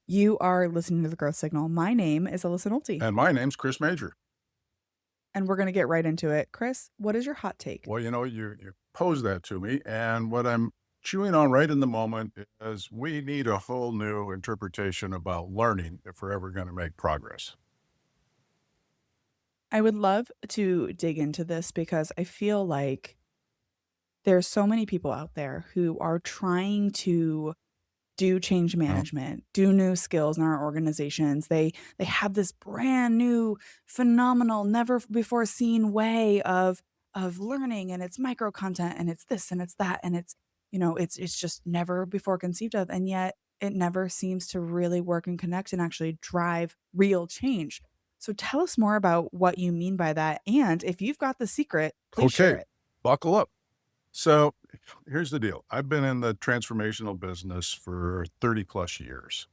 You are listening to The Growth Signal. My name is Alyssa Nolte, And my name's Chris Majer. and we're going to get right into it. Chris, what is your hot take? Well, you posed that to me, and what I'm chewing on right in the moment is we need a whole new interpretation about learning if we're ever going to make progress. I would love to dig into this because I feel like there's so many people out there who are trying to do change Oh, management, do new skills in our organizations. They have this brand new, phenomenal, never before seen way of learning, and it's micro content, and it's this and it's that, and it's just never before conceived of, and yet it never seems to really work and connect and actually drive real change. So tell us more about what you mean by that, and if you've got the secret, please share okay, it. buckle up. So here's the deal. I've been in the transformational business for 30 plus years.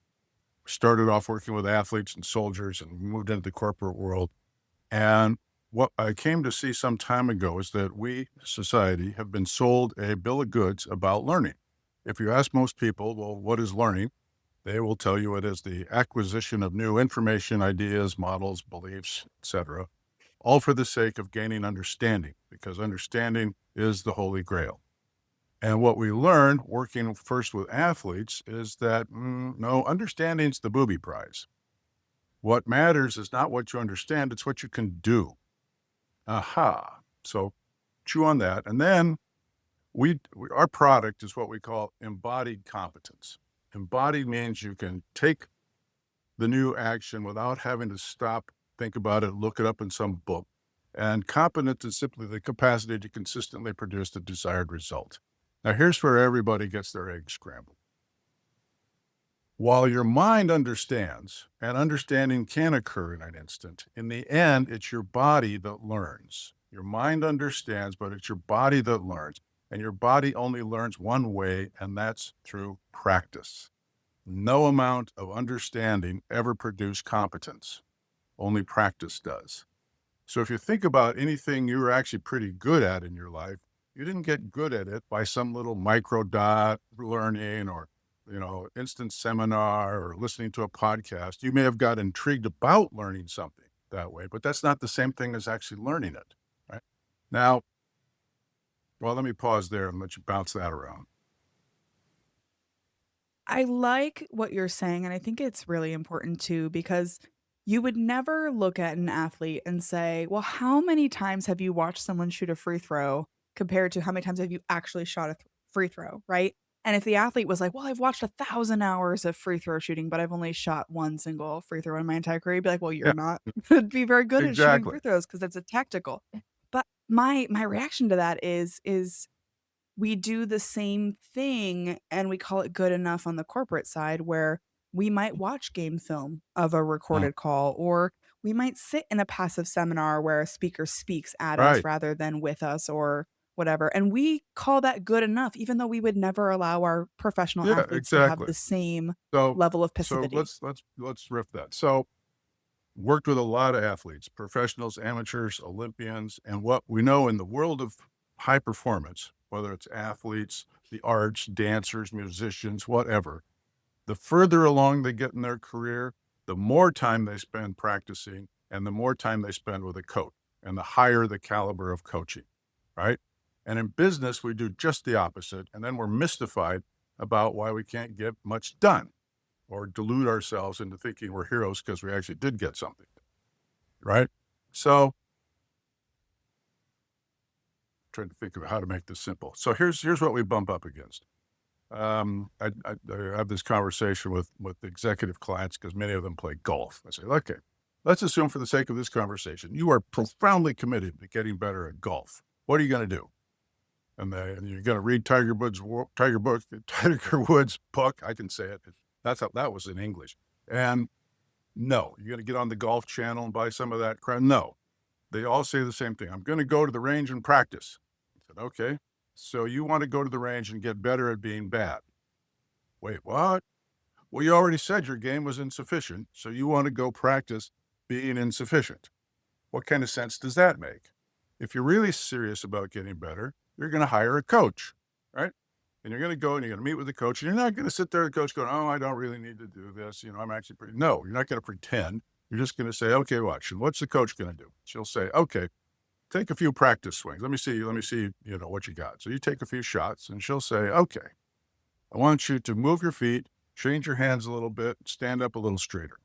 Started off working with athletes and soldiers and moved into the corporate world. And what I came to see some time ago is that we, society, have been sold a bill of goods about learning. If you ask most people, well, what is learning? They will tell you it is the acquisition of new information, ideas, models, beliefs, etc., all for the sake of gaining understanding, because understanding is the holy grail. And what we learned working first with athletes is that no, understanding's the booby prize. What matters is not what you understand, it's what you can do. Aha. So chew on that. And then our product is what we call embodied competence. Embodied means you can take the new action without having to stop, think about it, look it up in some book. And competence is simply the capacity to consistently produce the desired result. Now, here's where everybody gets their eggs scrambled. While your mind understands, and understanding can occur in an instant, in the end, it's your body that learns. Your mind understands, but it's your body that learns. And your body only learns one way, and that's through practice. No amount of understanding ever produced competence. Only practice does. So if you think about anything you were actually pretty good at in your life, you didn't get good at it by some little micro dot learning or, instant seminar or listening to a podcast. You may have got intrigued about learning something that way, but that's not the same thing as actually learning it. Right now, well, let me pause there and let you bounce that around. I like what you're saying, and I think it's really important too, because you would never look at an athlete and say, well, how many times have you watched someone shoot a free throw compared to how many times have you actually shot a free throw, right? And if the athlete was like, well, I've watched 1,000 hours of free throw shooting, but I've only shot one single free throw in my entire career, you'd be like, well, you're Yeah, not would be very good at shooting exactly. free throws because that's a tactical. But my reaction to that is we do the same thing and we call it good enough on the corporate side where we might watch game film of a Mm, recorded call, or we might sit in a passive seminar where a speaker speaks at us right. rather than with us or whatever. And we call that good enough, even though we would never allow our professional Yeah, athletes to have exactly. the same So level of so passivity. let's riff that. So worked with a lot of athletes, professionals, amateurs, Olympians, and what we know in the world of high performance, whether it's athletes, the arts, dancers, musicians, whatever, the further along they get in their career, the more time they spend practicing and the more time they spend with a coach and the higher the caliber of coaching, right? And in business, we do just the opposite. And then we're mystified about why we can't get much done or delude ourselves into thinking we're heroes because we actually did get something, right? So trying to think of how to make this simple. So here's what we bump up against. I have this conversation with executive clients because many of them play golf. I say, okay, let's assume for the sake of this conversation, you are profoundly committed to getting better at golf. What are you going to do? And you're going to read Tiger Woods book. I can say it. That's how that was in English. And no, you're going to get on the golf channel and buy some of that crap. No, they all say the same thing. I'm going to go to the range and practice. I said, okay. So you want to go to the range and get better at being bad. Wait, what? Well, you already said your game was insufficient. So you want to go practice being insufficient. What kind of sense does that make? If you're really serious about getting better, you're going to hire a coach, right? And you're going to go and you're going to meet with the coach, and you're not going to sit there and the coach going, oh, I don't really need to do this. I'm actually pretty, no, you're not going to pretend. You're just going to say, okay, watch. And what's the coach going to do? She'll say, okay, take a few practice swings. Let me see, what you got. So you take a few shots and she'll say, okay, I want you to move your feet, change your hands a little bit, stand up a little straighter.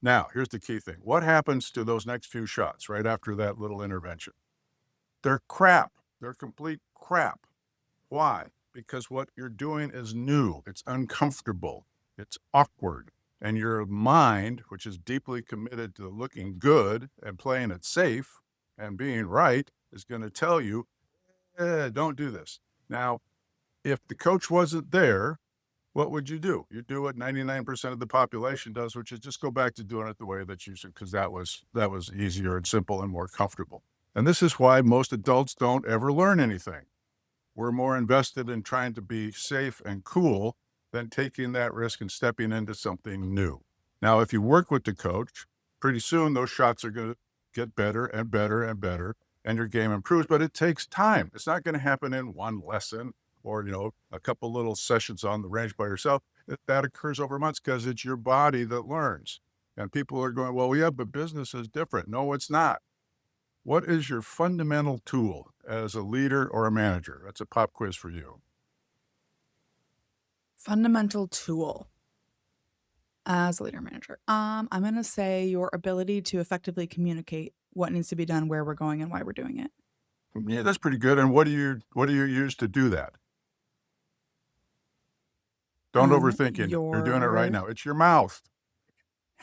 Now, here's the key thing. What happens to those next few shots right after that little intervention? They're crap. They're complete crap. Why? Because what you're doing is new. It's uncomfortable. It's awkward. And your mind, which is deeply committed to looking good and playing it safe and being right, is going to tell you, don't do this. Now, if the coach wasn't there, what would you do? You do what 99% of the population does, which is just go back to doing it the way that you should, because that was easier and simple and more comfortable. And this is why most adults don't ever learn anything. We're more invested in trying to be safe and cool than taking that risk and stepping into something new. Now, if you work with the coach, pretty soon those shots are going to get better and better and better, and your game improves, but it takes time. It's not going to happen in one lesson or, a couple little sessions on the range by yourself. That occurs over months because it's your body that learns. And people are going, well, yeah, but business is different. No, it's not. What is your fundamental tool as a leader or a manager? That's a pop quiz for you. Fundamental tool as a leader manager. I'm gonna say your ability to effectively communicate what needs to be done, where we're going, and why we're doing it. Yeah, that's pretty good. And what do you use to do that? Don't overthink it. You're doing it right Your now. It's your mouth.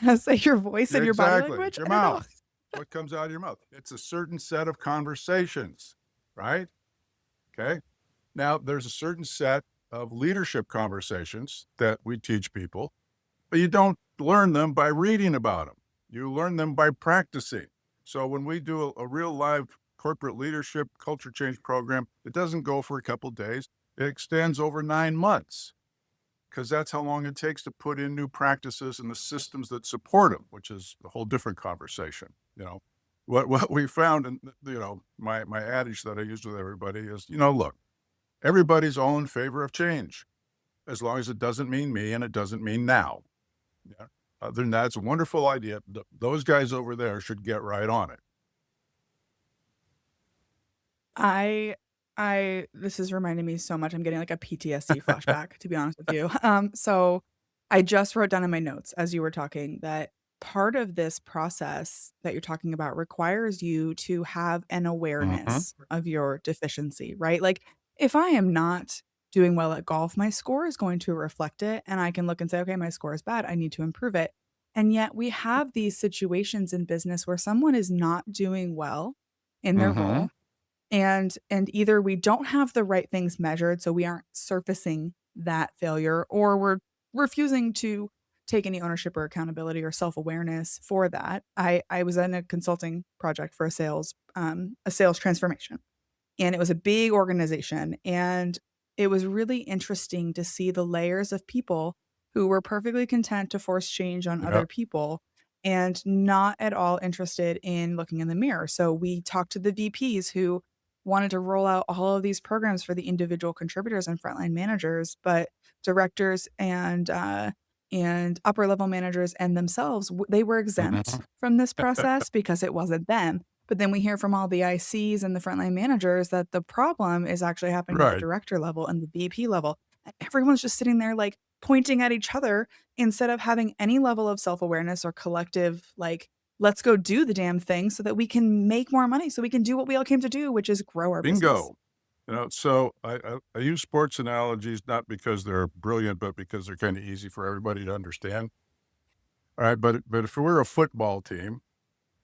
I say your voice Yeah, and your body exactly. It's language? your I don't know. mouth. It's what comes out of your mouth. It's a certain set of conversations, right? Okay. Now, there's a certain set of leadership conversations that we teach people, but you don't learn them by reading about them. You learn them by practicing. So when we do a real live corporate leadership culture change program, it doesn't go for a couple days. It extends over 9 months because that's how long it takes to put in new practices and the systems that support them, which is a whole different conversation. What we found, and my adage that I use with everybody is, look, everybody's all in favor of change, as long as it doesn't mean me and it doesn't mean now. Yeah. Other than that, it's a wonderful idea. Those guys over there should get right on it. I this is reminding me so much. I'm getting like a PTSD flashback, to be honest with you. So I just wrote down in my notes as you were talking that part of this process that you're talking about requires you to have an Mhm. awareness of your deficiency, right? Like if I am not doing well at golf, my score is going to reflect it. And I can look and say, okay, my score is bad. I need to improve it. And yet we have these situations in business where someone is not doing well in their Mhm. role and either we don't have the right things measured, so we aren't surfacing that failure, or we're refusing to take any ownership or accountability or self-awareness for that. I was in a consulting project for a sales transformation, and it was a big organization, and it was really interesting to see the layers of people who were perfectly content to force change on other Yep. people and not at all interested in looking in the mirror. So we talked to the VPs who wanted to roll out all of these programs for the individual contributors and frontline managers, but directors and upper level managers and themselves they were exempt Mhm. from this process because it wasn't them. But then we hear from all the ICs and the frontline managers that the problem is actually happening at the Right. director level and the VP level. And everyone's just sitting there like pointing at each other instead of having any level of self-awareness or collective, like, let's go do the damn thing so that we can make more money, so we can do what we all came to do, which is grow our business. Bingo. So I use sports analogies not because they're brilliant, but because they're kind of easy for everybody to understand. All right, but if we're a football team,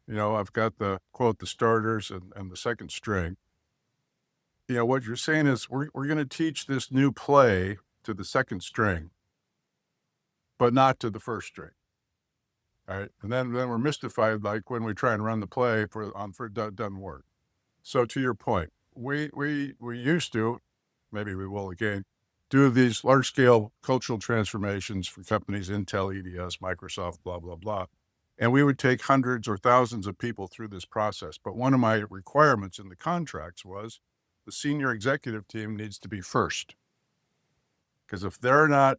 I've got the quote the starters and the second string. What you're saying is we're going to teach this new play to the second string, but not to the first string. All right, and then we're mystified, like when we try and run the play for it doesn't work. So to your point, we used to, maybe we will again, do these large scale cultural transformations for companies, Intel, EDS, Microsoft, blah, blah, blah. And we would take hundreds or thousands of people through this process. But one of my requirements in the contracts was the senior executive team needs to be first. Because if they're not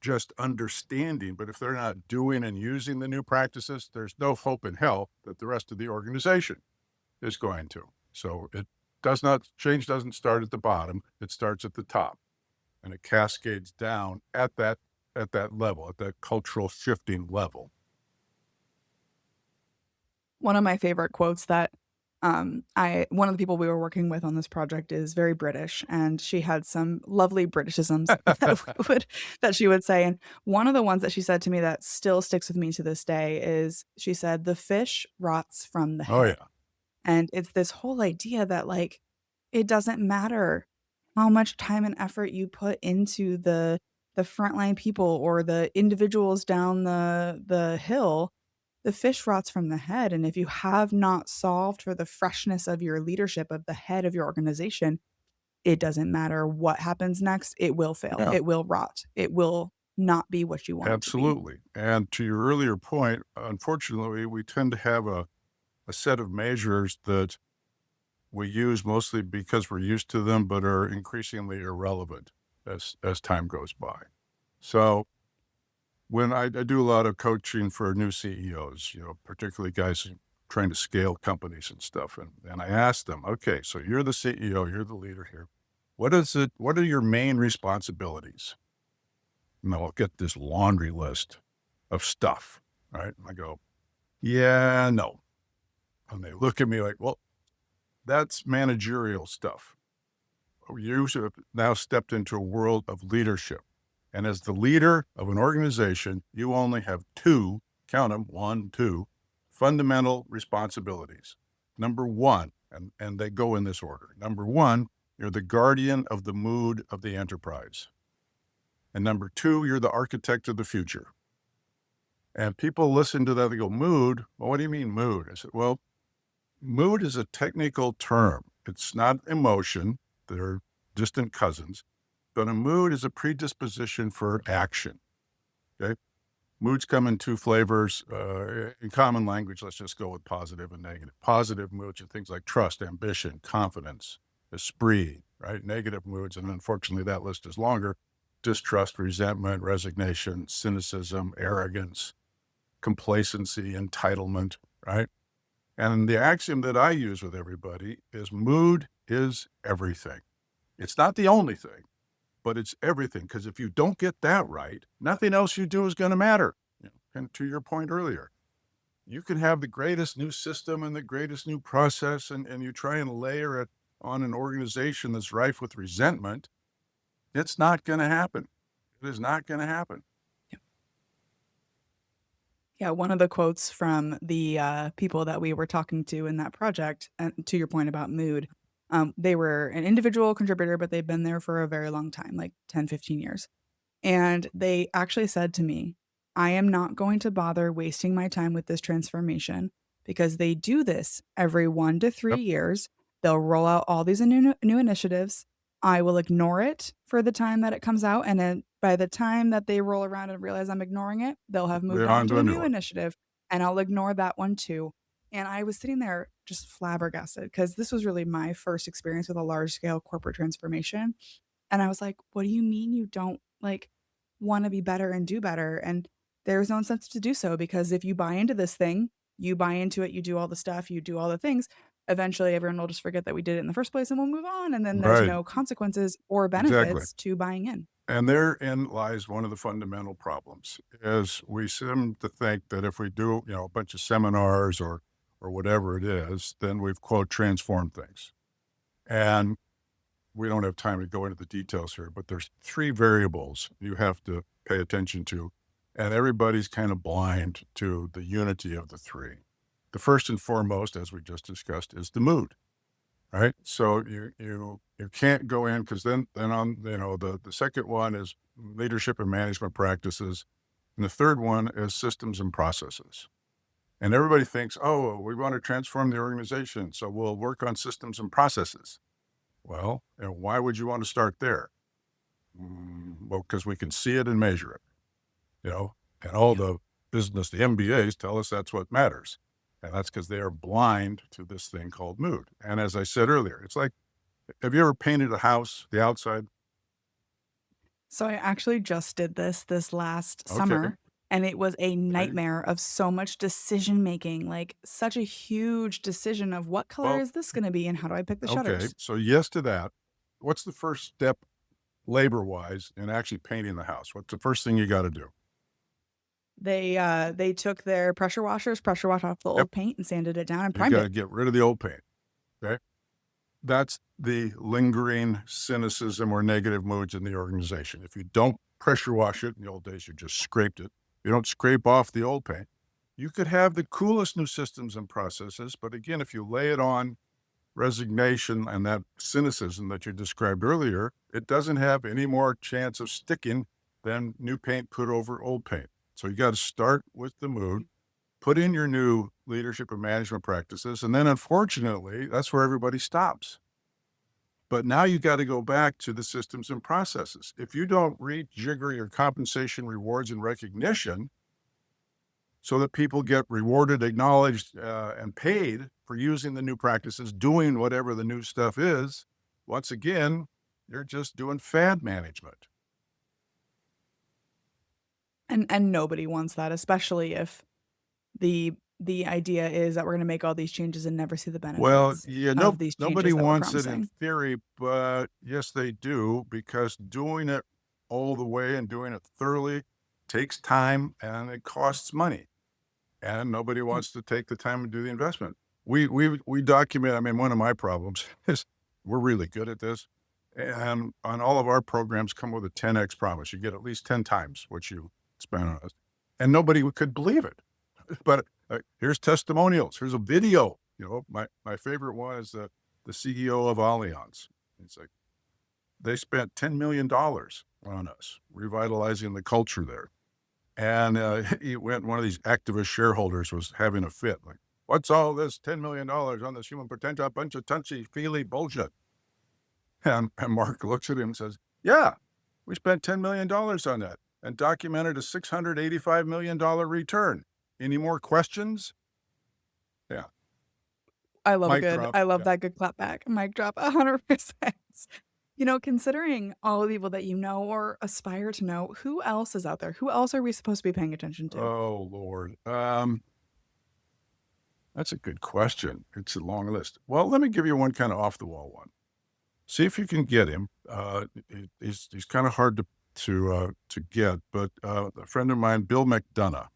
just understanding, but if they're not doing and using the new practices, there's no hope in hell that the rest of the organization is going to. So it does not change doesn't start at the bottom, it starts at the top, and it cascades down at that level, at that cultural shifting level. One of my favorite quotes that, I one of the people we were working with on this project is very British, and she had some lovely Britishisms that that she would say, and one of the ones that she said to me that still sticks with me to this day is she said, "The fish rots from the Oh, head." yeah. And it's this whole idea that, like, it doesn't matter how much time and effort you put into the frontline people or the individuals down the hill, the fish rots from the head, and if you have not solved for the freshness of your leadership, of the head of your organization, it doesn't matter what happens next, it will fail, Yeah, it will rot, it will not be what you want it to be. absolutely. And to your earlier point, unfortunately, we tend to have a set of measures that we use mostly because we're used to them, but are increasingly irrelevant as time goes by. So when I do a lot of coaching for new CEOs, particularly guys trying to scale companies and stuff, and I ask them, okay, so you're the CEO, you're the leader here. What are your main responsibilities? And they'll get this laundry list of stuff, right? And I go, yeah, no. And they look at me like, well, that's managerial stuff. You have now stepped into a world of leadership. And as the leader of an organization, you only have two, count them, one, two, fundamental responsibilities. Number one, and they go in this order. Number one, you're the guardian of the mood of the enterprise. And number two, you're the architect of the future. And people listen to that, they go, mood? Well, what do you mean mood? I said, well, mood is a technical term. It's not emotion. They're distant cousins. But a mood is a predisposition for action. Okay. Moods come in two flavors. In common language, let's just go with positive and negative. Positive moods are things like trust, ambition, confidence, esprit, right? Negative moods, and unfortunately, that list is longer: distrust, resentment, resignation, cynicism, arrogance, complacency, entitlement, right? And the axiom that I use with everybody is mood is everything. It's not the only thing, but it's everything. Because if you don't get that right, nothing else you do is going to matter. And to your point earlier, you can have the greatest new system and the greatest new process, and you try and layer it on an organization that's rife with resentment. It's not going to happen. It is not going to happen. Yeah, one of the quotes from the, people that we were talking to in that project, and to your point about mood, they were an individual contributor, but they've been there for a very long time, like 10, 15 years. And they actually said to me, "I am not going to bother wasting my time with this transformation because they do this every 1 to 3 Yep. years. They'll roll out all these new initiatives. I will ignore it for the time that it comes out, and then by the time that they roll around and realize I'm ignoring it, they'll have moved We're on on to to a a new new one. initiative, and I'll ignore that one too." And I was sitting there just flabbergasted because this was really my first experience with a large scale corporate transformation. And I was like, "What do you mean you don't, like, wanna be better and do better?" And there's no incentive to do so because if you buy into this thing, you buy into it, you do all the stuff, you do all the things, eventually everyone will just forget that we did it in the first place and we'll move on, and then there's Right. no consequences or Exactly. benefits to buying in. And therein lies one of the fundamental problems is we seem to think that if we do, a bunch of seminars or whatever it is, then we've quote transformed things. And we don't have time to go into the details here, but there's three variables you have to pay attention to. And everybody's kind of blind to the unity of the three. The first and foremost, as we just discussed, is the mood. Right? So you can't go in because then on the second one is leadership and management practices, and the third one is systems and processes. And everybody thinks, oh, we want to transform the organization, so we'll work on systems and processes. Well, and why would you want to start there? Well, because we can see it and measure it, you know, and all Yeah. the business, the MBAs tell us that's what matters. And that's because they are blind to this thing called mood. And as I said earlier, it's like, have you ever painted a house, the outside? So I actually just did this last Okay. summer, and it was a There you nightmare of so much decision making, like such a huge decision of what color well, is this gonna be and how do I pick the okay. shutters? So yes to that. What's the first step labor-wise in actually painting the house? What's the first thing you gotta do? They took their pressure washed off the Yep. old paint and sanded it down and You primed gotta it. get rid of the old paint, okay? That's the lingering cynicism or negative moods in the organization. If you don't pressure wash it, in the old days, you just scraped it. You don't scrape off the old paint. You could have the coolest new systems and processes, but again, if you lay it on resignation and that cynicism that you described earlier, it doesn't have any more chance of sticking than new paint put over old paint. So you got to start with the mood, put in your new leadership and management practices, and then unfortunately, that's where everybody stops. But now you got to go back to the systems and processes. If you don't rejigger your compensation, rewards, and recognition so that people get rewarded, acknowledged, and paid for using the new practices, doing whatever the new stuff is, once again, you're just doing fad management. And nobody wants that, especially if the idea is that we're gonna make all these changes and never see the Well, benefits yeah, of these nobody changes that we're wants it in promising. theory, but yes, they do, because doing it all the way and doing it thoroughly takes time and it costs money. And nobody And wants to take the time and do the investment. We document. I mean, one of my problems is we're really good at this, and on all of our programs come with a 10x promise. You get at least 10 times what you spend on us, and nobody could believe it. But here's testimonials. Here's a video. My favorite one is the CEO of Allianz. It's like they spent $10 million on us, revitalizing the culture there. And, he went one of these activist shareholders was having a fit, like, "What's all this $10 million on this human potential, bunch of touchy-feely bullshit?" And Mark looks at him and says, "Yeah, we spent $10 million on that and documented a $685 million return. Any more questions?" Yeah, I love a mic good drop, I love yeah. that good clap back, mic drop 100%. You know, considering all the people that you know or aspire to know, who else is out there? Who else are we supposed to be paying attention to? Oh, Lord. That's a good question. It's a long list. Well, let me give you one kinda off the wall one. See if you can get him. He's kind of hard to get, but a friend of mine, Bill McDonough.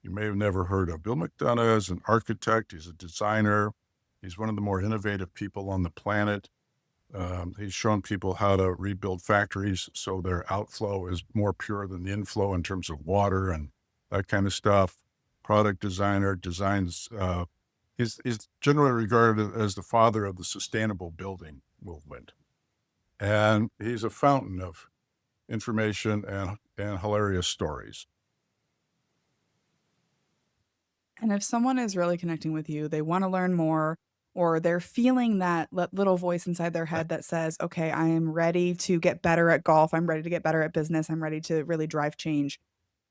You may have never heard of Bill McDonough. Is an architect. He's a designer. He's one of the more innovative people on the planet. He's shown people how to rebuild factories so their outflow is more pure than the inflow in terms of water and that kind of stuff. Product designer designs. He's generally regarded as the father of the sustainable building movement. And he's a fountain of information and hilarious stories. And if someone is really connecting with you, they wanna learn more, or they're feeling that little voice inside their head that says, "Okay, I am ready to get better at golf, I'm ready to get better at business, I'm ready to really drive change."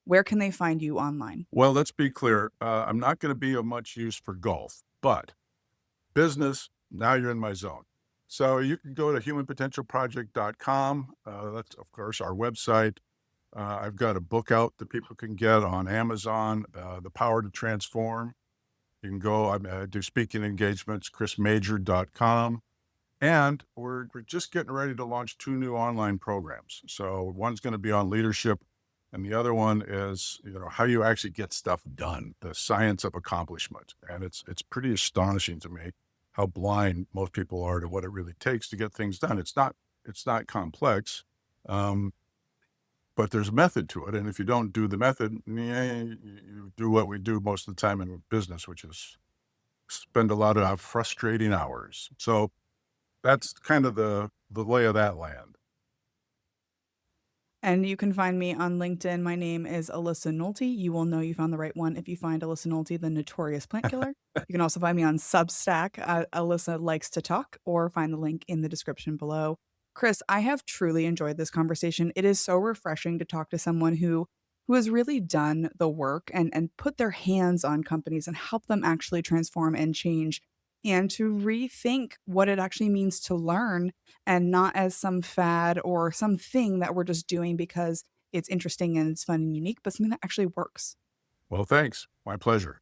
Where can they find you online? Well, let's be clear. I'm not going to be of much use for golf, but business, now you're in my zone. So you can go to humanpotentialproject.com. That's, of course, our website. I've got a book out that people can get on Amazon, The Power to Transform. You can go, I do speaking engagements, chrismajer.com. And we're just getting ready to launch two new online programs. So one's going to be on leadership, and the other one is how you actually get stuff done, the science of accomplishment. And it's pretty astonishing to me how blind most people are to what it really takes to get things done. It's not complex, um, but there's a method to it. And if you don't do the method, you do what we do most of the time in business, which is spend a lot of frustrating hours. So that's kind of the lay of that land. And you can find me on LinkedIn. My name is Alyssa Nolte. You will know you found the right one if you find Alyssa Nolte, the notorious plant killer. You can also find me on Substack, Alyssa Likes to Talk, or find the link in the description below. Chris, I have truly enjoyed this conversation. It is so refreshing to talk to someone who has really done the work and put their hands on companies and help them actually transform and change and to rethink what it actually means to learn, and not as some fad or something that we're just doing because it's interesting and it's fun and unique, but something that actually works. Well, thanks. My pleasure.